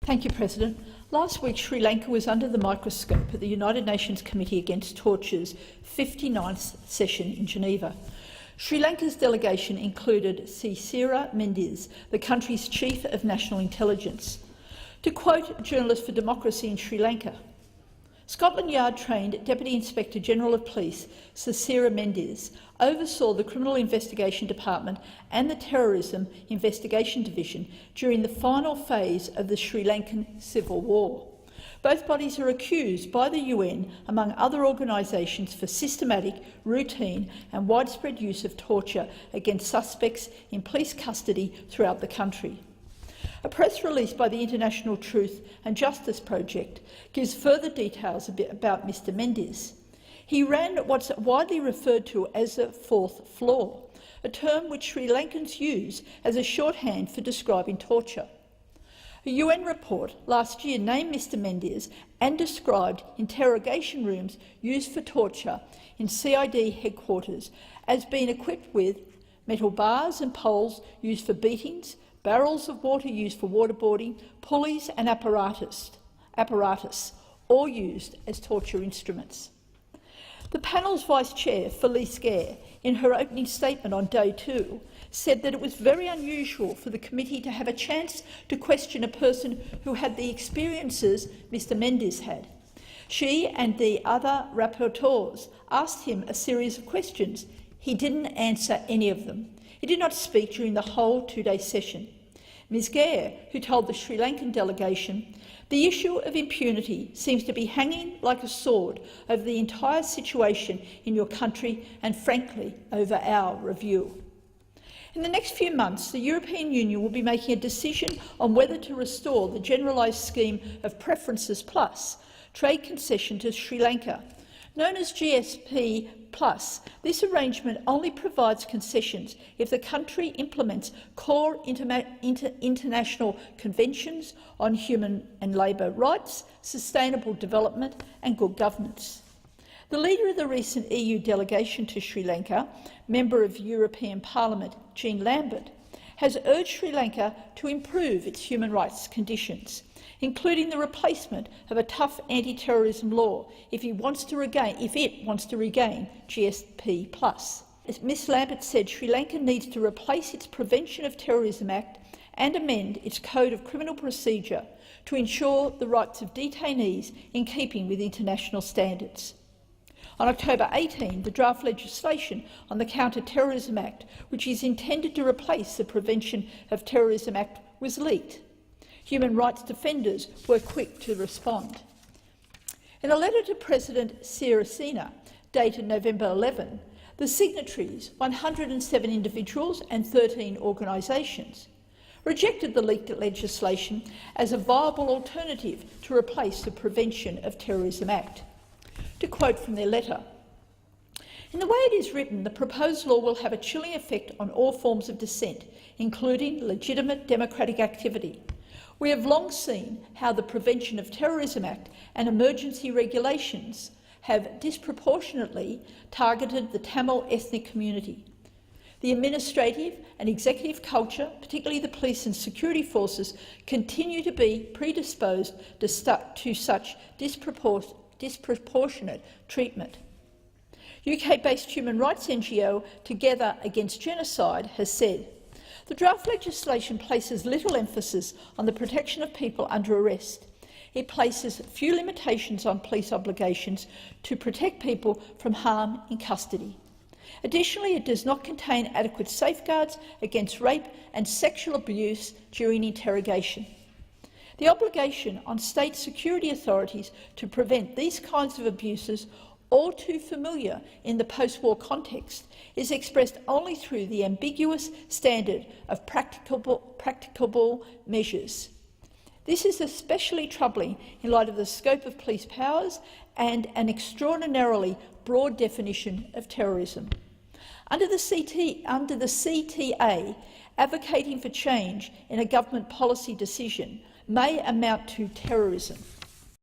Thank you, President. Last week, Sri Lanka was under the microscope at the United Nations Committee Against Torture's 59th session in Geneva. Sri Lanka's delegation included Sri Mendes, the country's Chief of National Intelligence. To quote journalist for democracy in Sri Lanka, Scotland Yard-trained Deputy Inspector General of Police Sri Mendes oversaw the Criminal Investigation Department and the Terrorism Investigation Division during the final phase of the Sri Lankan Civil War. Both bodies are accused by the UN, among other organisations, for systematic, routine and widespread use of torture against suspects in police custody throughout the country. A press release by the International Truth and Justice Project gives further details about Mr Mendes. He ran what's widely referred to as a fourth floor, a term which Sri Lankans use as a shorthand for describing torture. A UN report last year named Mr Mendes and described interrogation rooms used for torture in CID headquarters as being equipped with metal bars and poles used for beatings, barrels of water used for waterboarding, pulleys and apparatus, all used as torture instruments. The panel's Vice-Chair, Felice Gare, in her opening statement on day 2, said that it was very unusual for the committee to have a chance to question a person who had the experiences Mr Mendes had. She and the other rapporteurs asked him a series of questions. He didn't answer any of them. He did not speak during the whole 2-day session. Ms Gare, who told the Sri Lankan delegation, "The issue of impunity seems to be hanging like a sword over the entire situation in your country and, frankly, over our review." In the next few months, the European Union will be making a decision on whether to restore the generalised scheme of Preferences Plus, trade concession to Sri Lanka. Known as GSP+, this arrangement only provides concessions if the country implements core international conventions on human and labour rights, sustainable development and good governance. The leader of the recent EU delegation to Sri Lanka, Member of European Parliament Jean Lambert, has urged Sri Lanka to improve its human rights conditions, including the replacement of a tough anti-terrorism law if it wants to regain GSP+. As Ms Lambert said, Sri Lanka needs to replace its Prevention of Terrorism Act and amend its Code of Criminal Procedure to ensure the rights of detainees in keeping with international standards. On October 18, the draft legislation on the Counter-Terrorism Act, which is intended to replace the Prevention of Terrorism Act, was leaked. Human rights defenders were quick to respond. In a letter to President Sirisena, dated November 11, the signatories, 107 individuals and 13 organisations, rejected the leaked legislation as a viable alternative to replace the Prevention of Terrorism Act. To quote from their letter, "In the way it is written, the proposed law will have a chilling effect on all forms of dissent, including legitimate democratic activity. We have long seen how the Prevention of Terrorism Act and emergency regulations have disproportionately targeted the Tamil ethnic community. The administrative and executive culture, particularly the police and security forces, continue to be predisposed to such disproportionate treatment." UK-based human rights NGO Together Against Genocide has said, "The draft legislation places little emphasis on the protection of people under arrest. It places few limitations on police obligations to protect people from harm in custody. Additionally, it does not contain adequate safeguards against rape and sexual abuse during interrogation. The obligation on state security authorities to prevent these kinds of abuses, all too familiar in the post-war context, is expressed only through the ambiguous standard of practicable measures. This is especially troubling in light of the scope of police powers and an extraordinarily broad definition of terrorism. Under the CTA, advocating for change in a government policy decision may amount to terrorism.